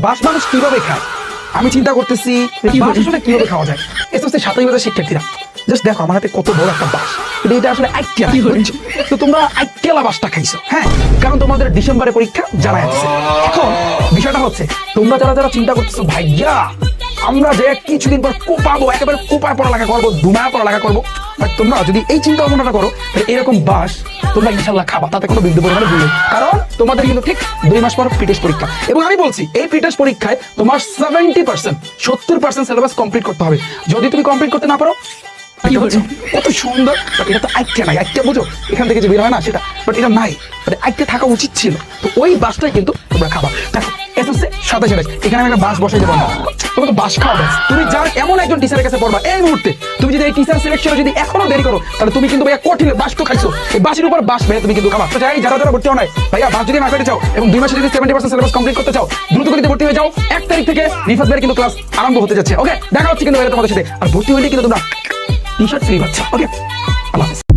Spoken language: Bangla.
বাস মানুষ কিভাবে খায় আমি চিন্তা করতেছি বাস আসলে কিভাবে খাওয়া যায়। এসএসসি 27 বছর শিক্ষার্থীরা জাস্ট দেখো আমার হাতে কত বড় একটা বাস, কিন্তু এটা আসলে আইটিয়া বুঝছো? তো তোমরা আইটিয়ালা বাসটা খাইছো, হ্যাঁ, কারণ তোমাদের ডিসেম্বরে পরীক্ষা জানা যাচ্ছে। এখন বিষয়টা হচ্ছে তোমরা যারা যারা চিন্তা করতেছো ভাইয়া আমরা যে কিছুদিন পর কোপাবো, একেবারে কোপায় পড়ালেখা করবো, ধুমায় পড়ালেখা করবো, বাট তোমরা যদি এই চিন্তা ভাবনাটা করো তাহলে এরকম বাস তোমরা ইনশাল্লাহ খাবা, তাতে কোনো বিন্দু পরিমাণে ভুল নেই। কারণ তোমাদের কিন্তু ঠিক 2 মাস পর প্রি-টেস্ট পরীক্ষা, এবং আমি বলছি এই প্রি-টেস্ট পরীক্ষায় তোমার 70% সিলেবাস কমপ্লিট করতে হবে। যদি তুমি কমপ্লিট করতে না পারো কত সুন্দর, বাট এটা তো আইটিয়া নাই, আইটিয়া বুঝো এখান থেকে যে বের হয় না সেটা, বাট এটা নাই, বাট আইটিয়া থাকা উচিত ছিল। তো ওই বাসটাই কিন্তু তোমরা খাবা। দেখো এসএসসি 27 এখানে আমি একটা বাস বসাই দেবো না, তোমরা তো বাস খাওয়া ব্যাস। তুমি যার এমন একজন টিচারের কাছে পড়বা এই মুহূর্তে, তুমি যদি এই টিচার সিলেকশনে যদি এখনো দেরি করো তাহলে তুমি কিন্তু ভাইয়া কঠিন বাস তো খাইছো, এই বাসের উপর বাস ভাইয়া তুমি কিন্তু খাবা। তো যাই যারা যারা ভর্তি হও নাই ভাইয়া, বাস যদি না পেতে চাও এবং 2 মাসে যদি 70% সিলেবাস কমপ্লিট করতে চাও দ্রুত গতিতে ভর্তি হয়ে যাও। 1 তারিখ থেকে রিফাত ভাইয়ের কিন্তু ক্লাস আরম্ভ হতে যাচ্ছে। ওকে, দেখা হচ্ছে কিন্তু ভাইয়া তোমাদের সাথে। আর ভর্তি হইলে কিন্তু তোমরা টি-শার্ট ফ্রি পাচ্ছ। ওকে, আল্লাহ হাফেজ।